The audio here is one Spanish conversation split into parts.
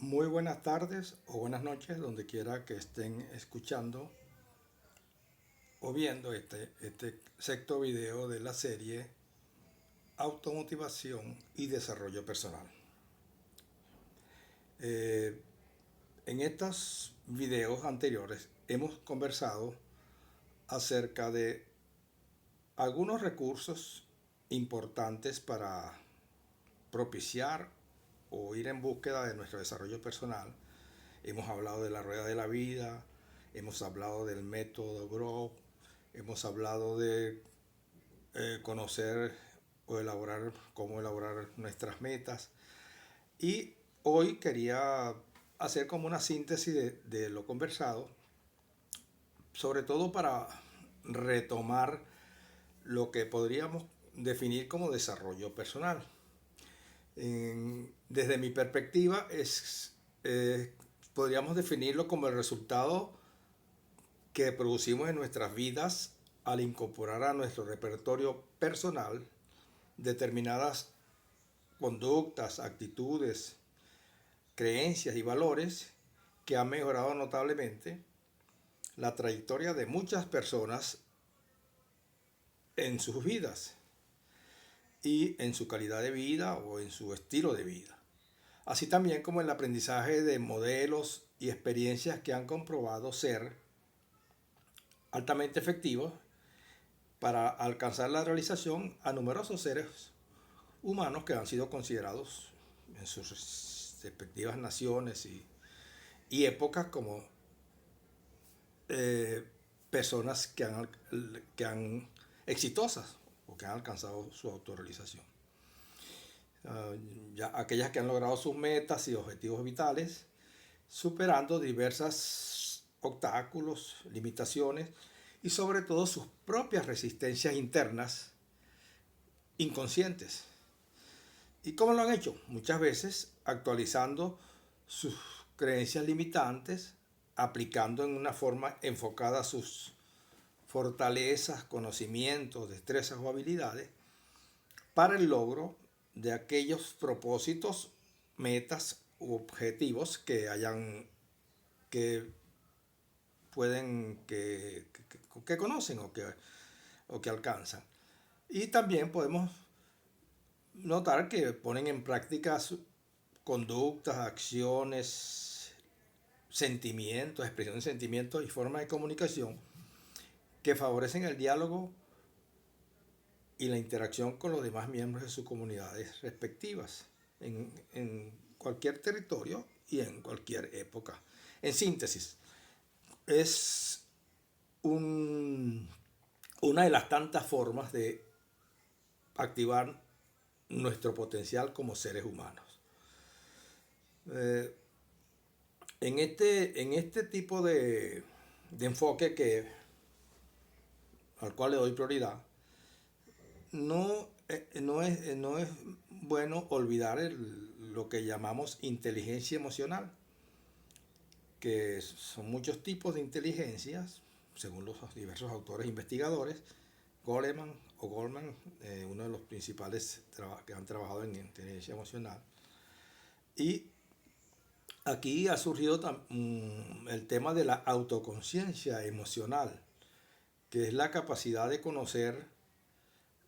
Muy buenas tardes o buenas noches, donde quiera que estén escuchando o viendo este sexto video de la serie Automotivación y Desarrollo Personal. Eh, en estos videos anteriores hemos conversado acerca de algunos recursos importantes para propiciar o ir en búsqueda de nuestro desarrollo personal. Hemos hablado de la rueda de la vida, hemos hablado del método Grow, hemos hablado de conocer o elaborar cómo elaborar nuestras metas. Y hoy quería hacer como una síntesis de lo conversado, sobre todo para retomar lo que podríamos definir como desarrollo personal. Desde mi perspectiva, podríamos definirlo como el resultado que producimos en nuestras vidas al incorporar a nuestro repertorio personal determinadas conductas, actitudes, creencias y valores que han mejorado notablemente la trayectoria de muchas personas en sus vidas y en su calidad de vida o en su estilo de vida. Así también como el aprendizaje de modelos y experiencias que han comprobado ser altamente efectivos para alcanzar la realización a numerosos seres humanos que han sido considerados en sus respectivas naciones y épocas como eh, personas que han exitosas o que han alcanzado su autorrealización. Ya aquellas que han logrado sus metas y objetivos vitales, superando diversos obstáculos, limitaciones y sobre todo sus propias resistencias internas inconscientes. ¿Y cómo lo han hecho? Muchas veces actualizando sus creencias limitantes, aplicando en una forma enfocada sus fortalezas, conocimientos, destrezas o habilidades para el logro de aquellos propósitos, metas u objetivos que pueden, que conocen o que alcanzan. Y también podemos notar que ponen en práctica conductas, acciones, sentimientos, expresión de sentimientos y formas de comunicación que favorecen el diálogo y la interacción con los demás miembros de sus comunidades respectivas en cualquier territorio y en cualquier época. En síntesis, es un, una de las tantas formas de activar nuestro potencial como seres humanos. Eh, en este tipo de enfoque al cual le doy prioridad, no es bueno olvidar lo que llamamos inteligencia emocional, que son muchos tipos de inteligencias, según los diversos autores e investigadores. Goleman, uno de los principales que han trabajado en inteligencia emocional. Y aquí ha surgido el tema de la autoconciencia emocional, que es la capacidad de conocer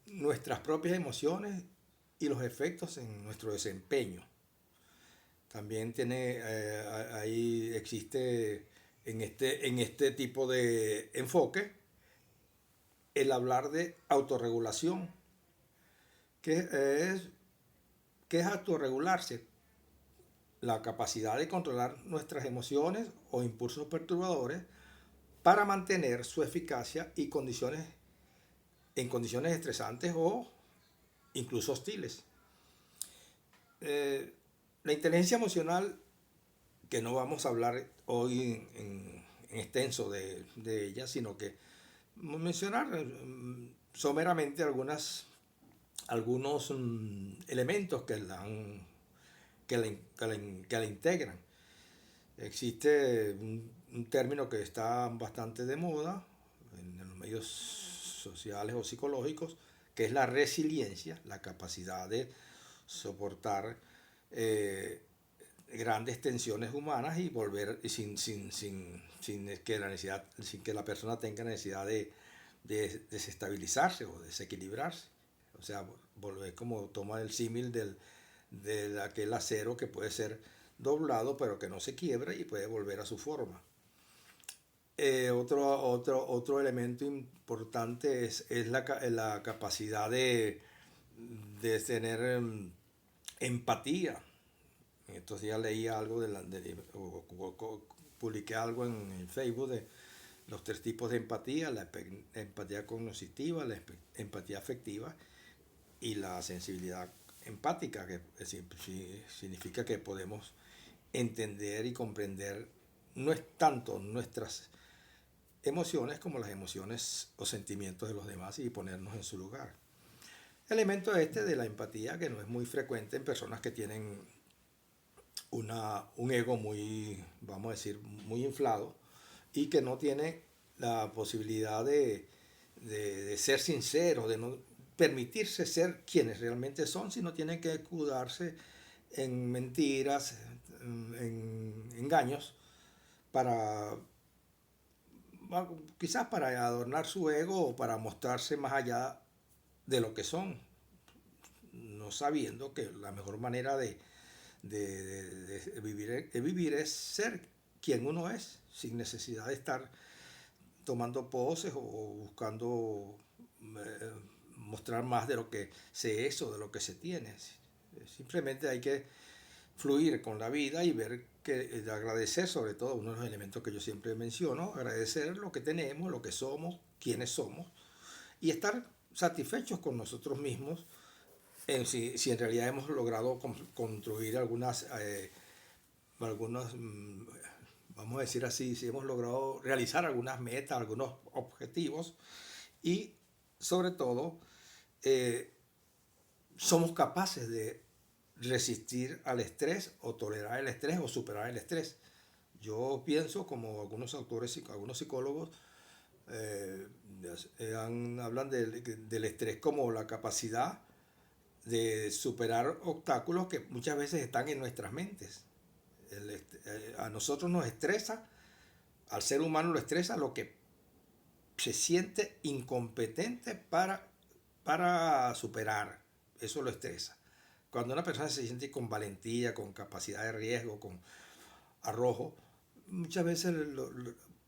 nuestras propias emociones y los efectos en nuestro desempeño. También ahí existe en este tipo de enfoque el hablar de autorregulación, que es, que es autorregularse, la capacidad de controlar nuestras emociones o impulsos perturbadores para mantener su eficacia en condiciones estresantes o incluso hostiles. Eh, la inteligencia emocional, que no vamos a hablar hoy en extenso de ella, sino que mencionar someramente algunos elementos que la integran. Existe un término que está bastante de moda en los medios sociales o psicológicos, que es la resiliencia, la capacidad de soportar grandes tensiones humanas y volver sin que la persona tenga necesidad de desestabilizarse o desequilibrarse. O sea, volver como toma el símil de aquel acero que puede ser doblado pero que no se quiebra y puede volver a su forma. Otro elemento importante es la capacidad de tener empatía. Estos días leí algo publiqué algo en Facebook de los 3 tipos de empatía: la empatía cognitiva, la empatía afectiva y la sensibilidad empática, que significa que podemos entender y comprender no es tanto nuestras emociones como las emociones o sentimientos de los demás y ponernos en su lugar. El elemento de la empatía, que no es muy frecuente en personas que tienen un ego muy, vamos a decir, muy inflado y que no tiene la posibilidad de ser sincero, de no permitirse ser quienes realmente son, sino tienen que escudarse en mentiras, en engaños, para quizás para adornar su ego o para mostrarse más allá de lo que son, no sabiendo que la mejor manera de vivir es ser quien uno es, sin necesidad de estar tomando poses o buscando mostrar más de lo que se es o de lo que se tiene. Simplemente hay que fluir con la vida y ver que agradecer, sobre todo, uno de los elementos que yo siempre menciono: agradecer lo que tenemos, lo que somos, quiénes somos, y estar satisfechos con nosotros mismos si en realidad hemos logrado construir algunas, vamos a decir así, si hemos logrado realizar algunas metas, algunos objetivos, y sobre todo somos capaces de resistir al estrés o tolerar el estrés o superar el estrés. Yo pienso, como algunos autores y algunos psicólogos hablan del estrés como la capacidad de superar obstáculos que muchas veces están en nuestras mentes. A nosotros nos estresa, al ser humano lo estresa lo que se siente incompetente para superar. Eso lo estresa. Cuando una persona se siente con valentía, con capacidad de riesgo, con arrojo, muchas veces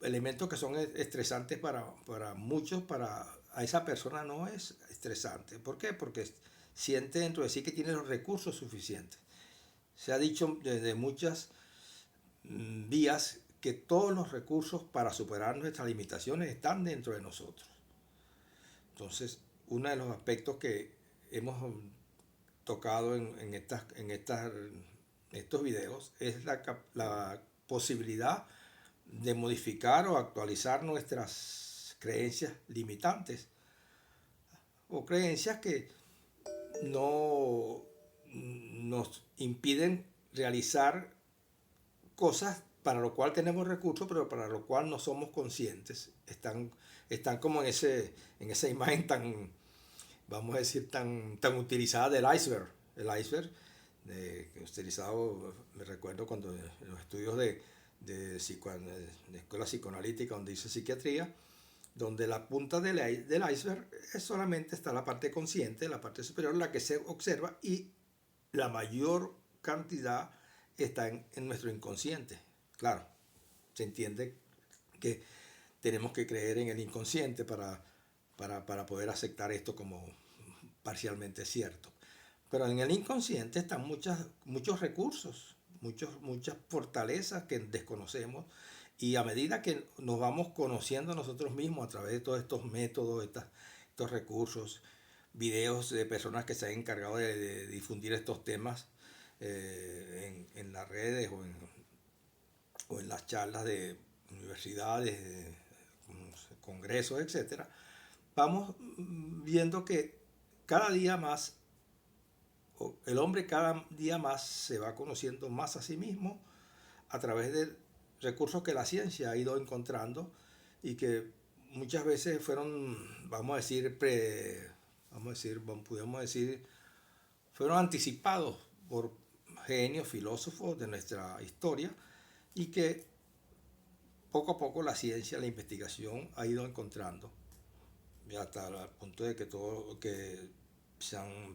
elementos que son estresantes para muchos, a esa persona no es estresante. ¿Por qué? Porque siente dentro de sí que tiene los recursos suficientes. Se ha dicho desde muchas vías que todos los recursos para superar nuestras limitaciones están dentro de nosotros. Entonces, uno de los aspectos que hemos tocado en estos videos es la posibilidad de modificar o actualizar nuestras creencias limitantes o creencias que no nos impiden realizar cosas para lo cual tenemos recursos, pero para lo cual no somos conscientes. Están como en esa imagen tan, vamos a decir, tan utilizada del iceberg. El iceberg, utilizado, me recuerdo cuando en los estudios de escuela psicoanalítica, donde hice psiquiatría, donde la punta del iceberg solamente está la parte consciente, la parte superior, la que se observa, y la mayor cantidad está en nuestro inconsciente. Claro, se entiende que tenemos que creer en el inconsciente para poder aceptar esto como parcialmente cierto. Pero en el inconsciente están muchos recursos, muchas fortalezas que desconocemos, y a medida que nos vamos conociendo nosotros mismos a través de todos estos métodos, estos recursos, videos de personas que se han encargado de difundir estos temas en las redes o en las charlas de universidades, congresos, etcétera, vamos viendo que cada día más el hombre cada día más se va conociendo más a sí mismo a través de recursos que la ciencia ha ido encontrando y que muchas veces fueron, podemos decir, fueron anticipados genios, filósofos de nuestra historia, y que poco a poco la ciencia, la investigación ha ido encontrando, y hasta el punto de que todo, que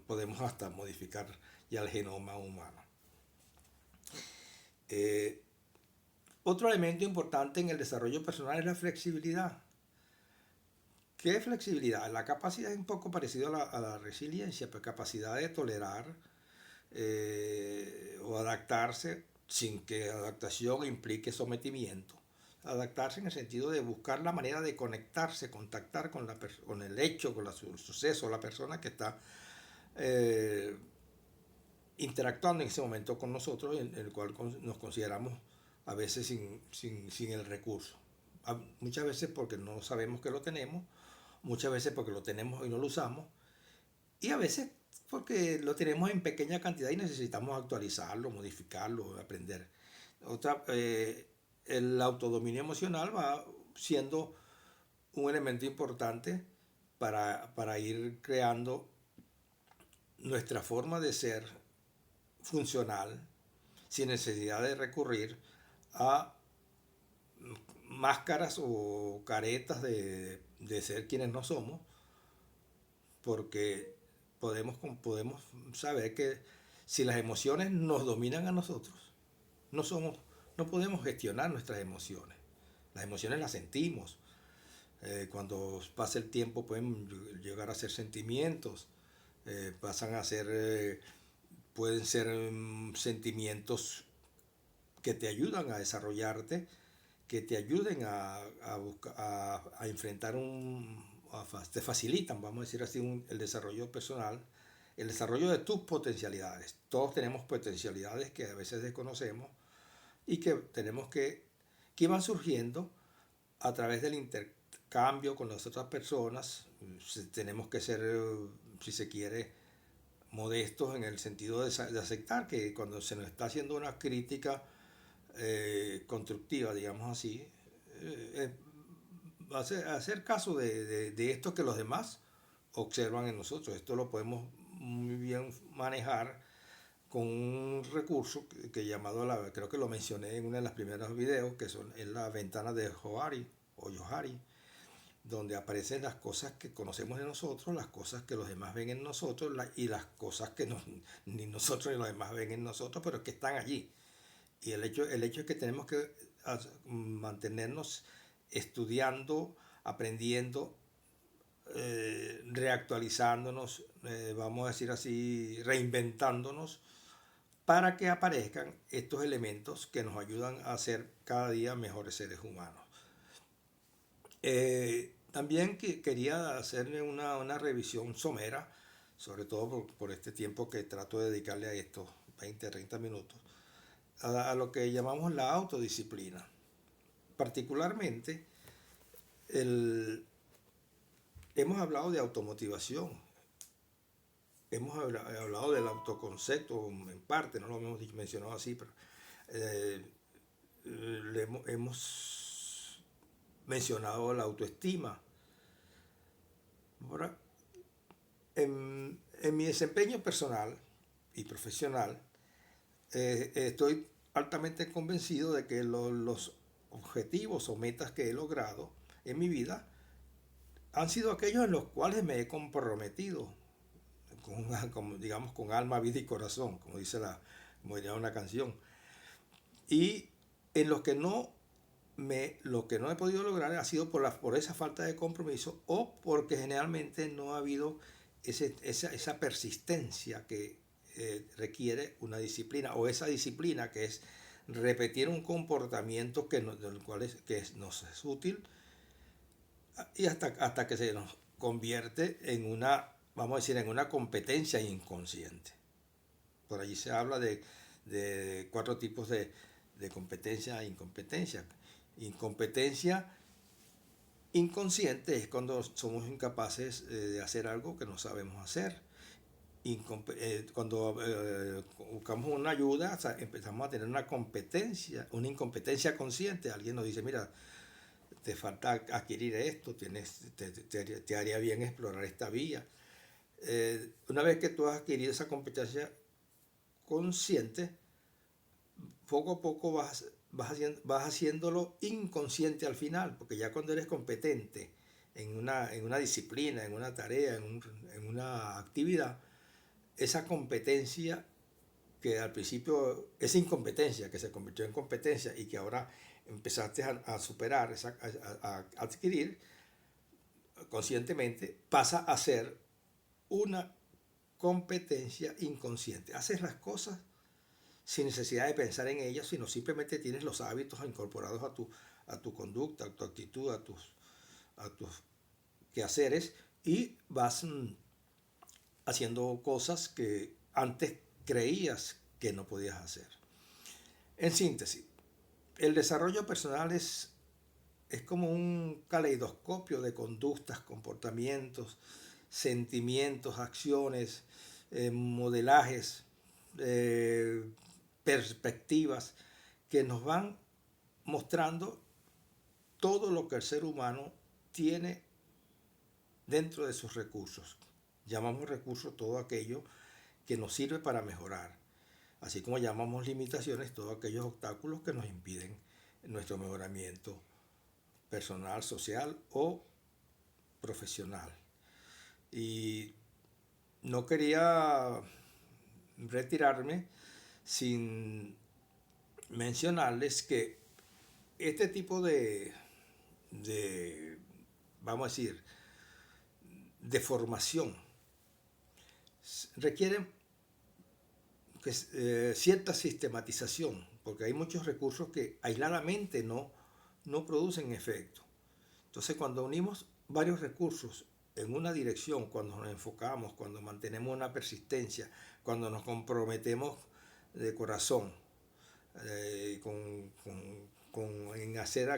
podemos hasta modificar ya el genoma humano. Otro elemento importante en el desarrollo personal es la flexibilidad. ¿Qué es flexibilidad? La capacidad es un poco parecido a la resiliencia, pero capacidad de tolerar o adaptarse sin que adaptación implique sometimiento. Adaptarse en el sentido de buscar la manera de conectarse, contactar con el hecho, con el suceso, la persona que está interactuando en ese momento con nosotros, en el cual nos consideramos a veces sin el recurso. Muchas veces porque no sabemos que lo tenemos, muchas veces porque lo tenemos y no lo usamos, y a veces porque lo tenemos en pequeña cantidad y necesitamos actualizarlo, modificarlo, aprender. El autodominio emocional va siendo un elemento importante para ir creando nuestra forma de ser funcional sin necesidad de recurrir a máscaras o caretas de ser quienes no somos, porque podemos saber que si las emociones nos dominan a nosotros, no podemos gestionar nuestras emociones. Las emociones las sentimos. Cuando pasa el tiempo pueden llegar a ser sentimientos, pasan a ser, pueden ser sentimientos que te ayudan a desarrollarte, que te ayuden a enfrentar te facilitan, vamos a decir así, el desarrollo personal, el desarrollo de tus potencialidades. Todos tenemos potencialidades que a veces desconocemos y que que van surgiendo a través del intercambio con las otras personas. Tenemos que ser, si se quiere, modestos en el sentido de aceptar que cuando se nos está haciendo una crítica constructiva, digamos así, hacer caso de esto que los demás observan en nosotros. Esto lo podemos muy bien manejar con un recurso que llamado, creo que lo mencioné en uno de los primeros videos, es la ventana de Johari o Johari, donde aparecen las cosas que conocemos de nosotros, las cosas que los demás ven en nosotros y las cosas que ni nosotros ni los demás ven en nosotros, pero que están allí. Y el hecho es que tenemos que mantenernos estudiando, aprendiendo, reactualizándonos, vamos a decir así, reinventándonos, para que aparezcan estos elementos que nos ayudan a ser cada día mejores seres humanos. También quería hacerle una revisión somera, sobre todo por este tiempo que trato de dedicarle a estos 20-30 minutos, a lo que llamamos la autodisciplina. Particularmente, hemos hablado de automotivación, hemos hablado del autoconcepto en parte, no lo hemos mencionado así, pero hemos mencionado la autoestima. Ahora, en mi desempeño personal y profesional, estoy altamente convencido de que los objetivos o metas que he logrado en mi vida han sido aquellos en los cuales me he comprometido, digamos, con alma, vida y corazón, como diría una canción. Y en los que lo que no he podido lograr ha sido por esa falta de compromiso, o porque generalmente no ha habido esa persistencia que requiere una disciplina, o esa disciplina que es repetir un comportamiento del cual nos es útil, y hasta que se nos convierte en vamos a decir, en una competencia inconsciente. Por allí se habla de 4 tipos de competencia e incompetencia. Incompetencia inconsciente es cuando somos incapaces de hacer algo que no sabemos hacer. Cuando buscamos una ayuda, o sea, empezamos a tener una incompetencia consciente. Alguien nos dice, mira, te falta adquirir esto, te haría bien explorar esta vía. Una vez que tú has adquirido esa competencia consciente, poco a poco vas haciéndolo inconsciente al final, porque ya cuando eres competente en una disciplina, en una tarea, en una actividad, esa competencia que al principio, esa incompetencia que se convirtió en competencia y que ahora empezaste a superar, a adquirir conscientemente, pasa a ser una competencia inconsciente. Haces las cosas sin necesidad de pensar en ellas, sino simplemente tienes los hábitos incorporados a tu conducta, a tu actitud, a tus quehaceres y vas haciendo cosas que antes creías que no podías hacer. En síntesis, el desarrollo personal es como un caleidoscopio de conductas, comportamientos, sentimientos, acciones, modelajes, perspectivas que nos van mostrando todo lo que el ser humano tiene dentro de sus recursos. Llamamos recursos todo aquello que nos sirve para mejorar, así como llamamos limitaciones todos aquellos obstáculos que nos impiden nuestro mejoramiento personal, social o profesional. Y no quería retirarme sin mencionarles que este tipo vamos a decir, de formación requiere cierta sistematización, porque hay muchos recursos que aisladamente no producen efecto. Entonces, cuando unimos varios recursos en una dirección, cuando nos enfocamos, cuando mantenemos una persistencia, cuando nos comprometemos de corazón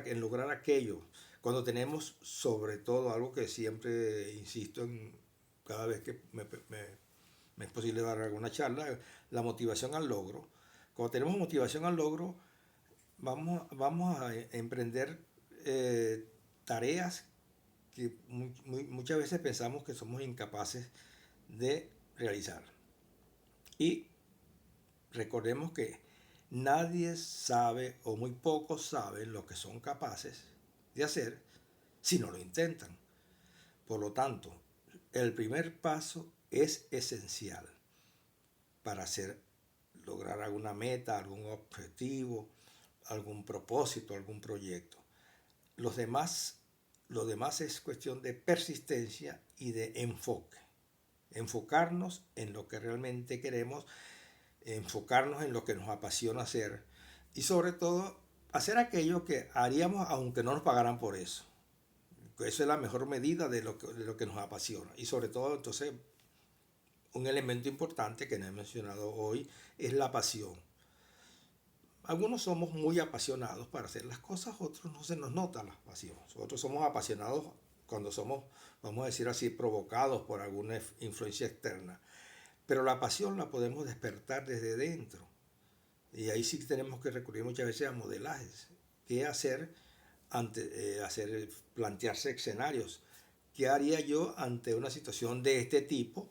en lograr aquello, cuando tenemos sobre todo algo que siempre insisto en cada vez que me es posible dar alguna charla, la motivación al logro. Cuando tenemos motivación al logro, vamos a emprender tareas que muchas veces pensamos que somos incapaces de realizar. Y recordemos que nadie sabe o muy pocos saben lo que son capaces de hacer si no lo intentan. Por lo tanto, el primer paso es esencial para lograr alguna meta, algún objetivo, algún propósito, algún proyecto. Lo demás es cuestión de persistencia y de enfoque. Enfocarnos en lo que realmente queremos, enfocarnos en lo que nos apasiona hacer y sobre todo hacer aquello que haríamos aunque no nos pagaran por eso. Eso es la mejor medida de lo que nos apasiona. Y sobre todo, entonces, un elemento importante que no he mencionado hoy es la pasión. Algunos somos muy apasionados para hacer las cosas, otros no se nos nota la pasión. Otros somos apasionados cuando somos, vamos a decir así, provocados por alguna influencia externa. Pero la pasión la podemos despertar desde dentro. Y ahí sí tenemos que recurrir muchas veces a modelajes. ¿Qué hacer plantearse escenarios? ¿Qué haría yo ante una situación de este tipo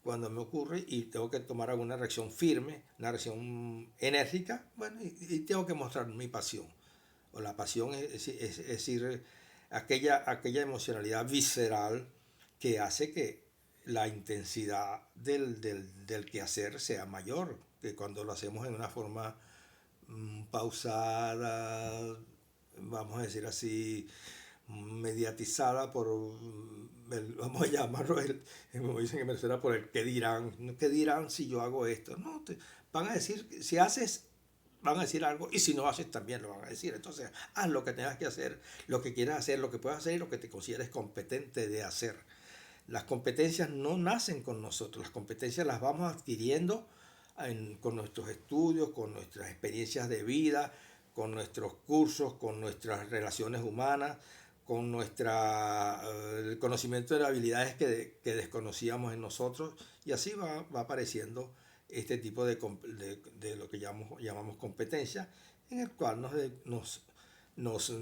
cuando me ocurre y tengo que tomar alguna reacción firme, una reacción enérgica? Bueno, y tengo que mostrar mi pasión. O la pasión es decir, aquella emocionalidad visceral que hace que la intensidad del quehacer sea mayor que cuando lo hacemos en una forma pausada, vamos a decir así, mediatizada vamos a llamarlo, como dicen en Venezuela, por el qué dirán. ¿Qué dirán si yo hago esto? No, van a decir, si haces, van a decir algo, y si no haces también lo van a decir. Entonces, haz lo que tengas que hacer, lo que quieras hacer, lo que puedas hacer y lo que te consideres competente de hacer. Las competencias no nacen con nosotros, las competencias las vamos adquiriendo con nuestros estudios, con nuestras experiencias de vida, con nuestros cursos, con nuestras relaciones humanas, con el conocimiento de las habilidades que desconocíamos en nosotros, y así va apareciendo este tipo de lo que llamamos competencia, en el cual nos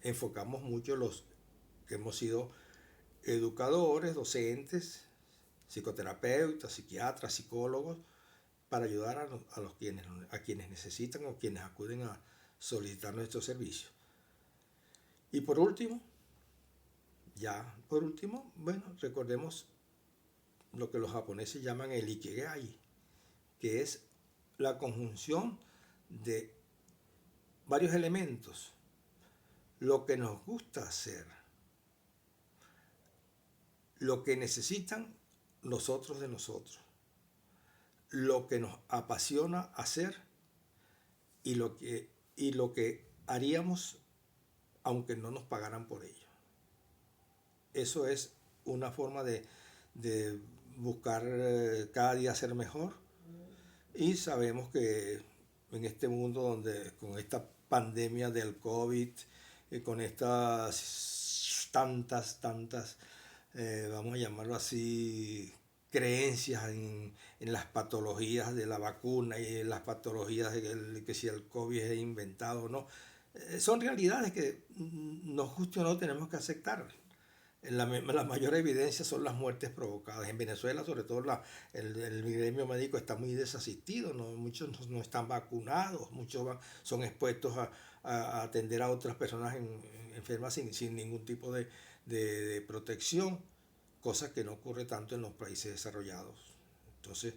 enfocamos mucho los que hemos sido educadores, docentes, psicoterapeutas, psiquiatras, psicólogos, para ayudar a quienes necesitan o quienes acuden a solicitar nuestros servicios. Y por último, bueno, recordemos lo que los japoneses llaman el Ikigai, que es la conjunción de varios elementos: lo que nos gusta hacer, lo que necesitan los otros de nosotros, lo que nos apasiona hacer y lo que haríamos aunque no nos pagaran por ello. Eso es una forma de buscar cada día ser mejor, y sabemos que en este mundo donde con esta pandemia del COVID, con estas tantas, vamos a llamarlo así, creencias en las patologías de la vacuna y en las patologías de que si el COVID es inventado o no, son realidades que nos guste o no tenemos que aceptar. La mayor evidencia son las muertes provocadas. En Venezuela, sobre todo, el gremio médico está muy desasistido, ¿no? Muchos no están vacunados, muchos son expuestos a atender a otras personas enfermas sin ningún tipo de protección, cosa que no ocurre tanto en los países desarrollados. Entonces,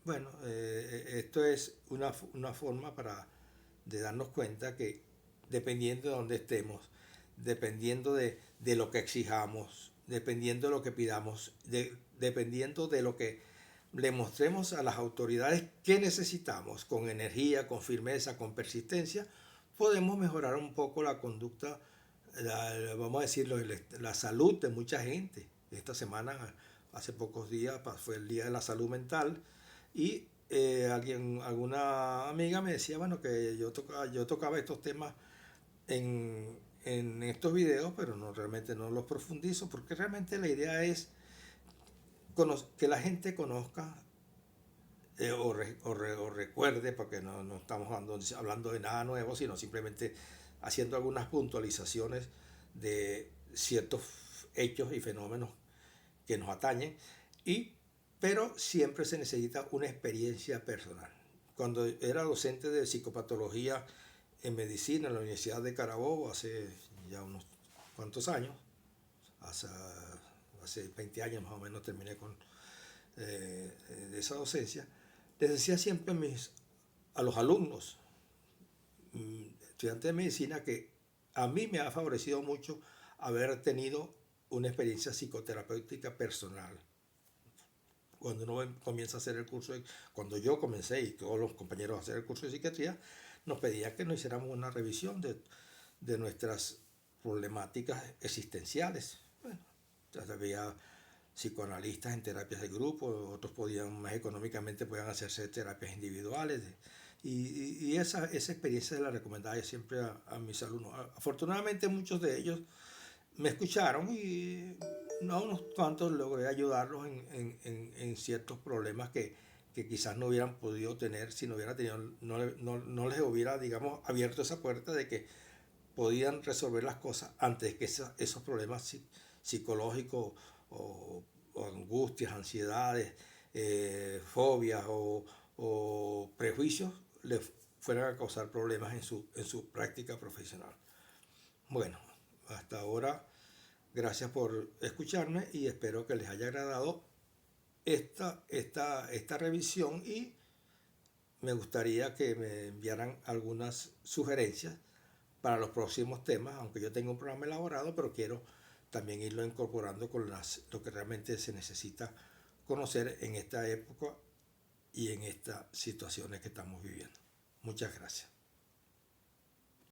bueno, esto es una forma de darnos cuenta que dependiendo de dónde estemos, dependiendo de lo que exijamos, dependiendo de lo que pidamos, dependiendo de lo que le mostremos a las autoridades que necesitamos, con energía, con firmeza, con persistencia, podemos mejorar un poco la conducta, vamos a decirlo, la salud de mucha gente. Esta semana, hace pocos días, fue el Día de la Salud Mental, y alguna amiga me decía, bueno, que yo tocaba estos temas en estos videos, pero realmente no los profundizo, porque realmente la idea es que la gente conozca o recuerde, porque no estamos hablando de nada nuevo, sino simplemente haciendo algunas puntualizaciones de ciertos hechos y fenómenos que nos atañen, pero siempre se necesita una experiencia personal. Cuando era docente de psicopatología en medicina en la Universidad de Carabobo, hace ya unos cuantos años, hace 20 años más o menos terminé de esa docencia, les decía siempre a los alumnos, estudiantes de medicina, que a mí me ha favorecido mucho haber tenido una experiencia psicoterapéutica personal. Cuando uno comienza a hacer el curso, cuando yo comencé y todos los compañeros a hacer el curso de psiquiatría, nos pedían que nos hiciéramos una revisión de nuestras problemáticas existenciales. Bueno, había psicoanalistas en terapias de grupo, otros más económicamente podían hacerse terapias individuales. Y esa experiencia la recomendaba yo siempre a mis alumnos. Afortunadamente muchos de ellos me escucharon, y a unos cuantos logré ayudarlos en ciertos problemas que quizás no hubieran podido tener si no hubiera tenido, no les hubiera, digamos, abierto esa puerta de que podían resolver las cosas antes que esos problemas psicológicos o angustias, ansiedades, fobias o prejuicios les fueran a causar problemas en su práctica profesional. Bueno, hasta ahora, gracias por escucharme y espero que les haya agradado esta revisión, y me gustaría que me enviaran algunas sugerencias para los próximos temas, aunque yo tengo un programa elaborado, pero quiero también irlo incorporando con lo que realmente se necesita conocer en esta época y en estas situaciones que estamos viviendo. Muchas gracias.